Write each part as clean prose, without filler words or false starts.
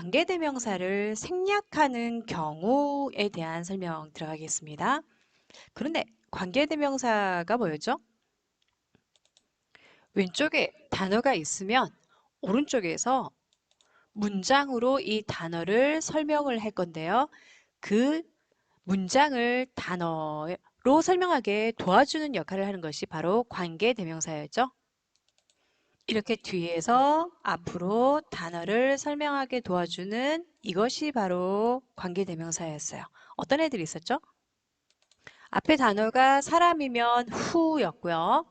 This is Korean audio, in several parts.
관계대명사를 생략하는 경우에 대한 설명 들어가겠습니다. 그런데 관계대명사가 뭐였죠? 왼쪽에 단어가 있으면 오른쪽에서 문장으로 이 단어를 설명을 할 건데요. 그 문장을 단어로 설명하게 도와주는 역할을 하는 것이 바로 관계대명사였죠. 이렇게 뒤에서 앞으로 단어를 설명하게 도와주는 이것이 바로 관계대명사였어요. 어떤 애들이 있었죠? 앞에 단어가 사람이면 who였고요.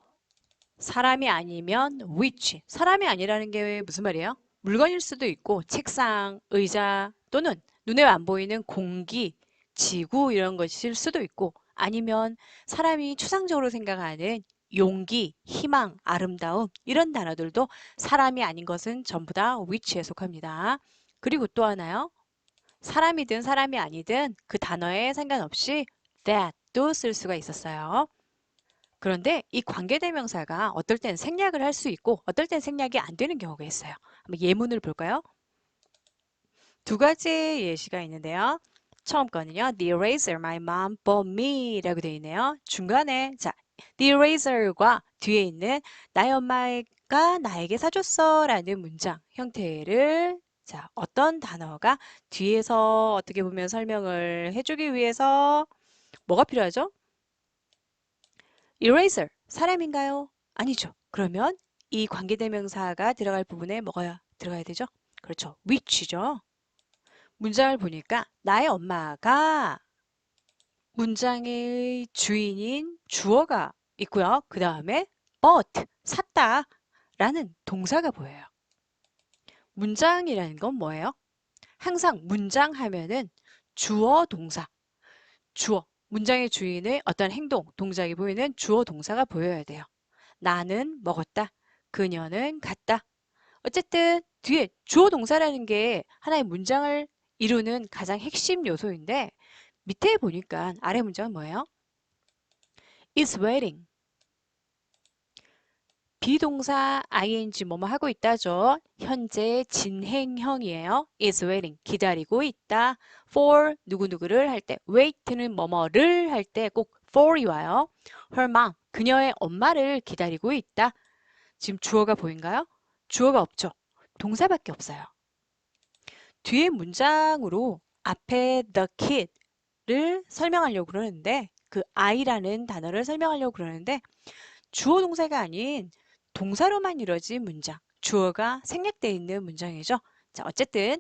사람이 아니면 which. 사람이 아니라는 게 무슨 말이에요? 물건일 수도 있고 책상, 의자 또는 눈에 안 보이는 공기, 지구 이런 것일 수도 있고 아니면 사람이 추상적으로 생각하는 용기, 희망, 아름다움 이런 단어들도 사람이 아닌 것은 전부 다 which에 속합니다. 그리고 또 하나요. 사람이든 사람이 아니든 그 단어에 상관없이 that도 쓸 수가 있었어요. 그런데 이 관계대명사가 어떨 땐 생략을 할 수 있고 어떨 땐 생략이 안 되는 경우가 있어요. 한번 예문을 볼까요? 두 가지의 예시가 있는데요. 처음 거는요. The eraser my mom bought me 라고 되어 있네요. 중간에 자, The eraser과 뒤에 있는 나의 엄마가 나에게 사줬어 라는 문장 형태를 자, 어떤 단어가 뒤에서 어떻게 보면 설명을 해주기 위해서 뭐가 필요하죠? eraser, 사람인가요? 아니죠. 그러면 이 관계대명사가 들어갈 부분에 뭐가 들어가야 되죠? 그렇죠. which죠. 문장을 보니까 나의 엄마가 문장의 주인인 주어가 있고요. 그 다음에 bought, 샀다 라는 동사가 보여요. 문장이라는 건 뭐예요? 항상 문장 하면은 주어, 동사, 주어, 문장의 주인의 어떤 행동, 동작이 보이는 주어, 동사가 보여야 돼요. 나는 먹었다. 그녀는 갔다. 어쨌든 뒤에 주어 동사라는 게 하나의 문장을 이루는 가장 핵심 요소인데 밑에 보니까 아래 문장은 뭐예요? is waiting. 비동사 ing 뭐뭐 하고 있다죠. 현재 진행형이에요. is waiting. 기다리고 있다. for 누구누구를 할 때 wait는 뭐뭐를 할 때 꼭 for이 와요. her mom. 그녀의 엄마를 기다리고 있다. 지금 주어가 보인가요? 주어가 없죠. 동사밖에 없어요. 뒤에 문장으로 앞에 the kid를 설명하려고 그러는데 그 I라는 단어를 설명하려고 그러는데 주어 동사가 아닌 동사로만 이루어진 문장, 주어가 생략되어 있는 문장이죠. 자, 어쨌든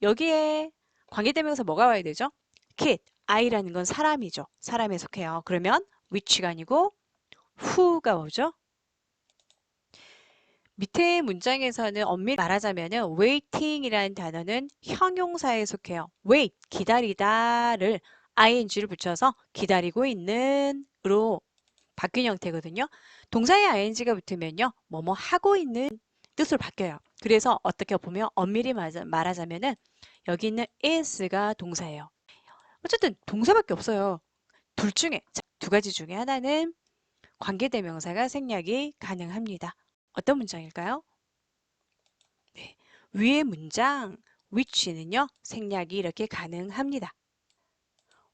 여기에 관계대명사 뭐가 와야 되죠? kid, I라는 건 사람이죠. 사람에 속해요. 그러면 which가 아니고 who가 오죠. 밑에 문장에서는 엄밀히 말하자면은 waiting이라는 단어는 형용사에 속해요. wait, 기다리다를 ing를 붙여서 기다리고 있는으로 바뀐 형태거든요. 동사에 ing가 붙으면요. 뭐뭐 하고 있는 뜻으로 바뀌어요. 그래서 어떻게 보면 엄밀히 말하자면은 여기 있는 is가 동사예요. 어쨌든 동사밖에 없어요. 둘 중에 두 가지 중에 하나는 관계대명사가 생략이 가능합니다. 어떤 문장일까요? 네. 위의 문장 which는요. 생략이 이렇게 가능합니다.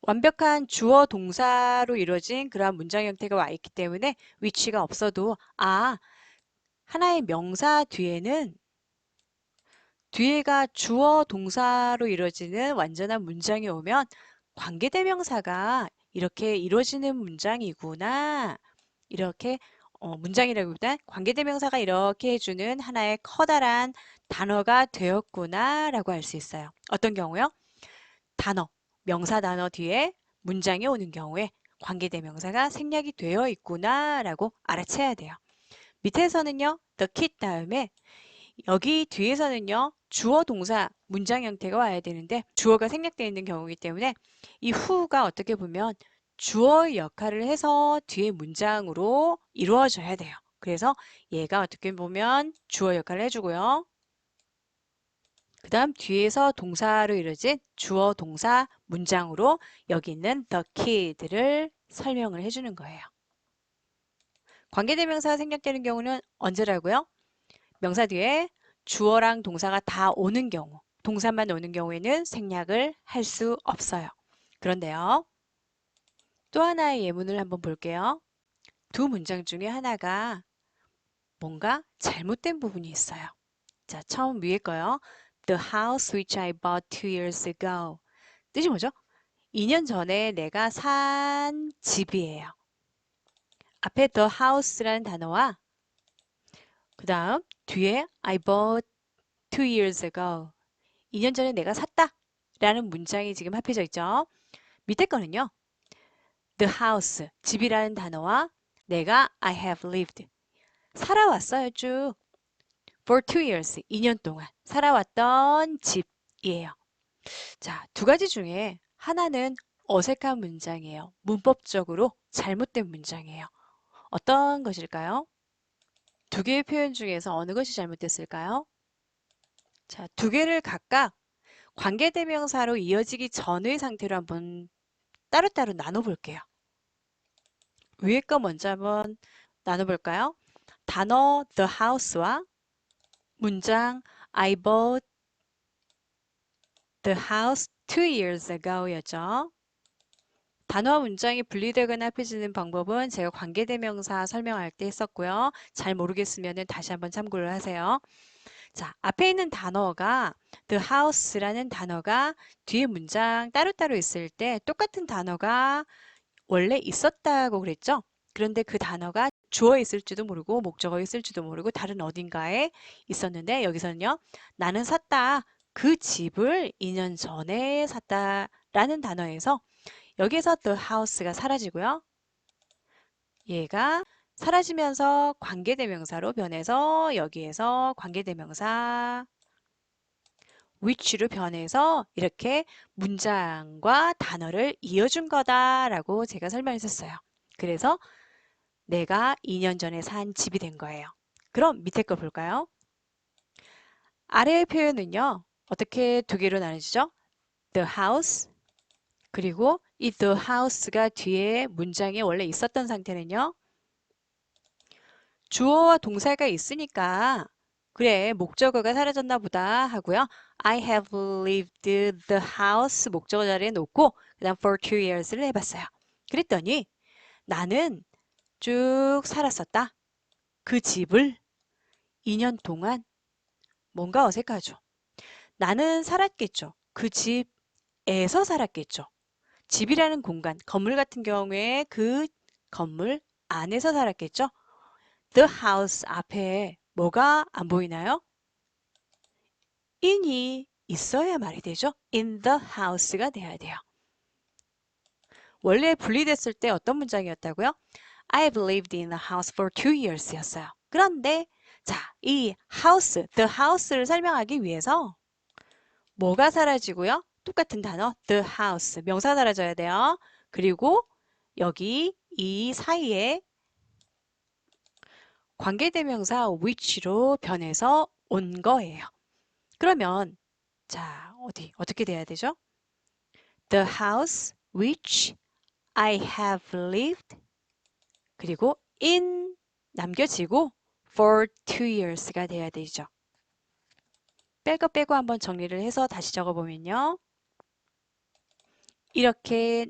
완벽한 주어 동사로 이루어진 그러한 문장 형태가 와 있기 때문에 which가 없어도 하나의 명사 뒤에가 주어 동사로 이루어지는 완전한 문장이 오면 관계대명사가 이렇게 이루어지는 문장이구나. 이렇게 문장이라기보다 관계대명사가 이렇게 해주는 하나의 커다란 단어가 되었구나 라고 할 수 있어요. 어떤 경우요? 단어, 명사 단어 뒤에 문장이 오는 경우에 관계대명사가 생략이 되어 있구나 라고 알아채야 돼요. 밑에서는요. the kid 다음에 여기 뒤에서는요. 주어 동사 문장 형태가 와야 되는데 주어가 생략되어 있는 경우이기 때문에 이 who가 어떻게 보면 주어의 역할을 해서 뒤에 문장으로 이루어져야 돼요. 그래서 얘가 어떻게 보면 주어 역할을 해주고요. 그 다음 뒤에서 동사로 이루어진 주어 동사 문장으로 여기 있는 the kid를 설명을 해주는 거예요. 관계대명사가 생략되는 경우는 언제라고요? 명사 뒤에 주어랑 동사가 다 오는 경우, 동사만 오는 경우에는 생략을 할 수 없어요. 그런데요. 또 하나의 예문을 한번 볼게요. 두 문장 중에 하나가 뭔가 잘못된 부분이 있어요. 자, 처음 위에 거요. The house which I bought 2 years ago. 뜻이 뭐죠? 2년 전에 내가 산 집이에요. 앞에 the house라는 단어와 그 다음 뒤에 I bought 2 years ago. 2년 전에 내가 샀다 라는 문장이 지금 합해져 있죠. 밑에 거는요. The house, 집이라는 단어와 내가 I have lived. 살아왔어요, 쭉. For 2 years, 2년 동안 살아왔던 집이에요. 자, 두 가지 중에 하나는 어색한 문장이에요. 문법적으로 잘못된 문장이에요. 어떤 것일까요? 두 개의 표현 중에서 어느 것이 잘못됐을까요? 자, 두 개를 각각 관계대명사로 이어지기 전의 상태로 한번 따로따로 나눠볼게요. 위에 거 먼저 한번 나눠볼까요? 단어 the house와 문장 I bought the house 2 years ago 였죠. 단어와 문장이 분리되거나 합해지는 방법은 제가 관계대명사 설명할 때 했었고요. 잘 모르겠으면 다시 한번 참고를 하세요. 자, 앞에 있는 단어가 the house라는 단어가 뒤에 문장 따로따로 있을 때 똑같은 단어가 원래 있었다고 그랬죠? 그런데 그 단어가 주어에 있을지도 모르고 목적어에 있을지도 모르고 다른 어딘가에 있었는데 여기서는요. 나는 샀다. 그 집을 2년 전에 샀다라는 단어에서 여기에서 the house가 사라지고요. 얘가 사라지면서 관계대명사로 변해서 여기에서 관계대명사 which로 변해서 이렇게 문장과 단어를 이어준 거다라고 제가 설명했었어요. 그래서 내가 2년 전에 산 집이 된 거예요. 그럼 밑에 거 볼까요? 아래의 표현은요. 어떻게 두 개로 나눠지죠? The house 그리고 이 the house가 뒤에 문장에 원래 있었던 상태는요. 주어와 동사가 있으니까 그래 목적어가 사라졌나 보다 하고요. I have lived the house 목적어 자리에 놓고 그 다음 for 2 years를 해봤어요. 그랬더니 나는 쭉 살았었다. 그 집을 2년 동안 뭔가 어색하죠. 나는 살았겠죠. 그 집에서 살았겠죠. 집이라는 공간, 건물 같은 경우에 그 건물 안에서 살았겠죠. The house 앞에 뭐가 안 보이나요? in이 있어야 말이 되죠. in the house가 돼야 돼요. 원래 분리됐을 때 어떤 문장이었다고요? I've lived in a house for 2 years 였어요. 그런데 자, 이 house, the house를 설명하기 위해서 뭐가 사라지고요? 똑같은 단어 the house, 명사가 사라져야 돼요. 그리고 여기 이 사이에 관계대명사 which로 변해서 온 거예요. 그러면 자, 어떻게 돼야 되죠? The house which I have lived 그리고 in 남겨지고 for 2 years가 돼야 되죠. 뺄 거 빼고 한번 정리를 해서 다시 적어보면요. 이렇게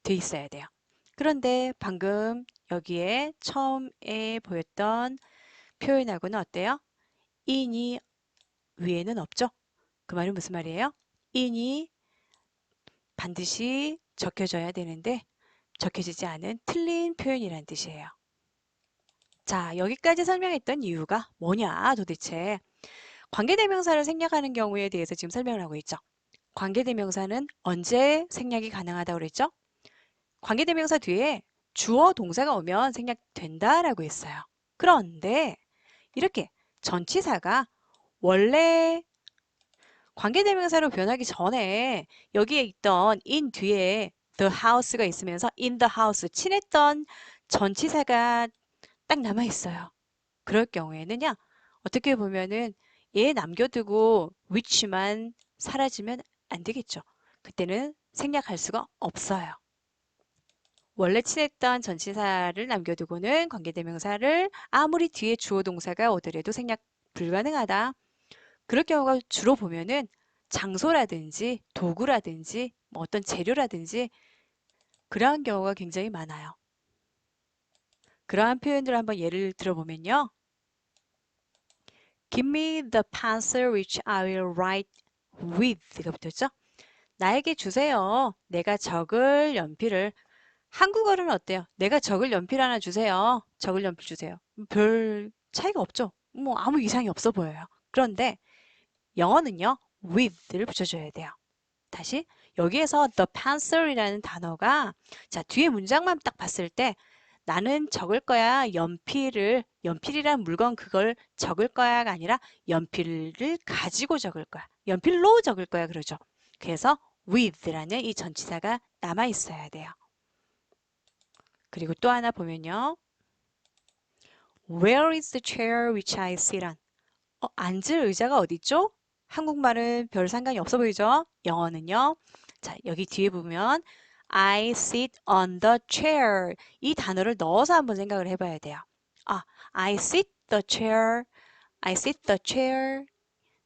돼 있어야 돼요. 그런데 방금 여기에 처음에 보였던 표현하고는 어때요? in이 위에는 없죠? 그 말은 무슨 말이에요? in이 반드시 적혀져야 되는데 적혀지지 않은 틀린 표현이란 뜻이에요. 자, 여기까지 설명했던 이유가 뭐냐 도대체. 관계대명사를 생략하는 경우에 대해서 지금 설명을 하고 있죠. 관계대명사는 언제 생략이 가능하다고 그랬죠? 관계대명사 뒤에 주어 동사가 오면 생략된다라고 했어요. 그런데 이렇게 전치사가 원래 관계대명사로 변하기 전에 여기에 있던 in 뒤에 the house가 있으면서 in the house 친했던 전치사가 딱 남아 있어요. 그럴 경우에는요. 어떻게 보면은 얘 남겨두고 which만 사라지면 안 되겠죠. 그때는 생략할 수가 없어요. 원래 친했던 전치사를 남겨두고는 관계대명사를 아무리 뒤에 주어 동사가 오더라도 생략 불가능하다. 그럴 경우가 주로 보면은 장소라든지 도구라든지 뭐 어떤 재료라든지 그러한 경우가 굉장히 많아요. 그러한 표현들을 한번 예를 들어보면요. Give me the pencil which I will write with가 붙었죠? 나에게 주세요. 내가 적을 연필을. 한국어로는 어때요? 내가 적을 연필 하나 주세요. 적을 연필 주세요. 별 차이가 없죠? 뭐 아무 이상이 없어 보여요. 그런데 영어는요. with를 붙여줘야 돼요. 다시 여기에서 the pencil이라는 단어가 자 뒤에 문장만 딱 봤을 때 나는 적을 거야 연필이란 물건 그걸 적을 거야가 아니라 연필을 가지고 적을 거야 연필로 적을 거야 그러죠. 그래서 with라는 이 전치사가 남아 있어야 돼요. 그리고 또 하나 보면요. Where is the chair which I sit on? 앉을 의자가 어디 있죠? 한국말은 별 상관이 없어 보이죠? 영어는요. 자, 여기 뒤에 보면 I sit on the chair. 이 단어를 넣어서 한번 생각을 해봐야 돼요. I sit the chair. I sit the chair.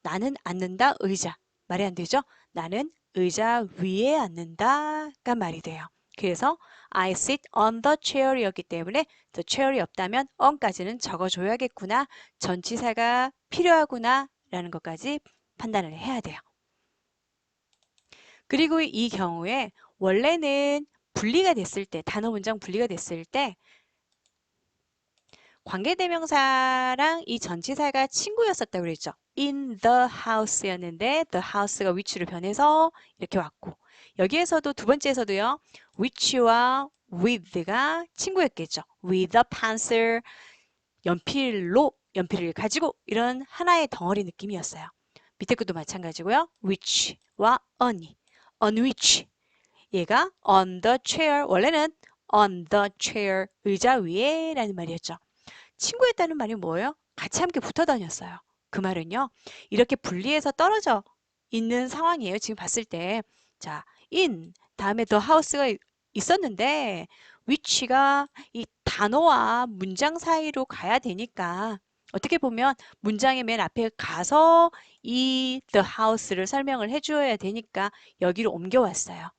나는 앉는다 의자. 말이 안 되죠? 나는 의자 위에 앉는다가 말이 돼요. 그래서 I sit on the chair이었기 때문에 the chair이 없다면 on까지는 적어줘야겠구나. 전치사가 필요하구나 라는 것까지 판단을 해야 돼요. 그리고 이 경우에 원래는 분리가 됐을 때 단어 문장 분리가 됐을 때 관계대명사랑 이 전치사가 친구였었다고 그랬죠. in the house였는데 the house가 which로 변해서 이렇게 왔고 여기에서도 두 번째에서도요. which와 with가 친구였겠죠. with a pencil 연필을 가지고 이런 하나의 덩어리 느낌이었어요. 밑에 것도 마찬가지고요. which와 on which 얘가 on the chair 원래는 on the chair 의자 위에 라는 말이었죠. 친구였다는 말이 뭐예요? 같이 함께 붙어 다녔어요. 그 말은요. 이렇게 분리해서 떨어져 있는 상황이에요. 지금 봤을 때. 자, in 다음에 the house가 있었는데 which가 이 단어와 문장 사이로 가야 되니까 어떻게 보면 문장의 맨 앞에 가서 이 the house를 설명을 해줘야 되니까 여기로 옮겨왔어요.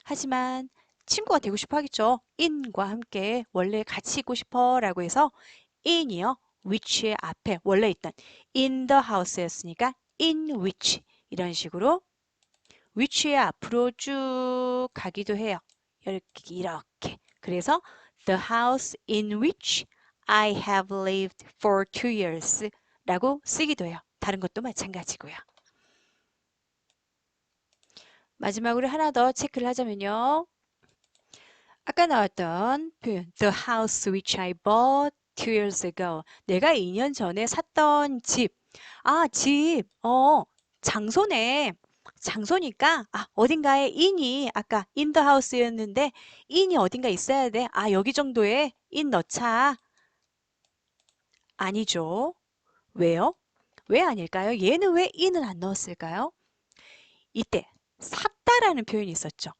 하지만 친구가 되고 싶어 하겠죠. in과 함께 원래 같이 있고 싶어 라고 해서 in이요. which의 앞에 원래 있던 in the house였으니까 in which 이런 식으로 which의 앞으로 쭉 가기도 해요. 이렇게. 그래서 the house in which I have lived for 2 years 라고 쓰기도 해요. 다른 것도 마찬가지고요. 마지막으로 하나 더 체크를 하자면요. 아까 나왔던 표현 The house which I bought 2 years ago. 내가 2년 전에 샀던 집. 집. 장소네. 장소니까 어딘가에 in이 아까 in the house였는데 in이 어딘가 있어야 돼. 여기 정도에 in 넣자. 아니죠. 왜요? 왜 아닐까요? 얘는 왜 in을 안 넣었을까요? 이때 샀다라는 표현이 있었죠.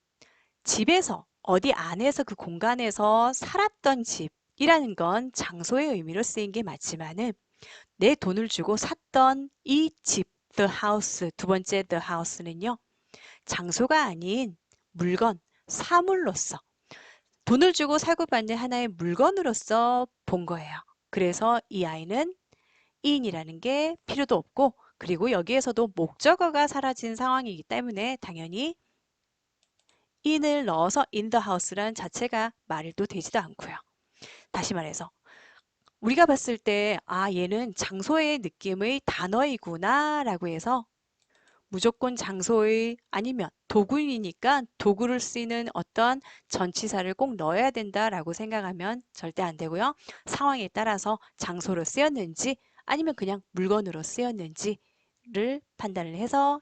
집에서 어디 안에서 그 공간에서 살았던 집이라는 건 장소의 의미로 쓰인 게 맞지만은 내 돈을 주고 샀던 이 집, the house, 두 번째 the house는요. 장소가 아닌 물건, 사물로서 돈을 주고 사고 받는 하나의 물건으로서 본 거예요. 그래서 이 아이는 in이라는 게 필요도 없고 그리고 여기에서도 목적어가 사라진 상황이기 때문에 당연히 in을 넣어서 in the house란 자체가 말도 되지도 않고요. 다시 말해서 우리가 봤을 때 얘는 장소의 느낌의 단어이구나 라고 해서 무조건 장소의 아니면 도구이니까 도구를 쓰이는 어떤 전치사를 꼭 넣어야 된다라고 생각하면 절대 안 되고요. 상황에 따라서 장소로 쓰였는지 아니면 그냥 물건으로 쓰였는지를 판단을 해서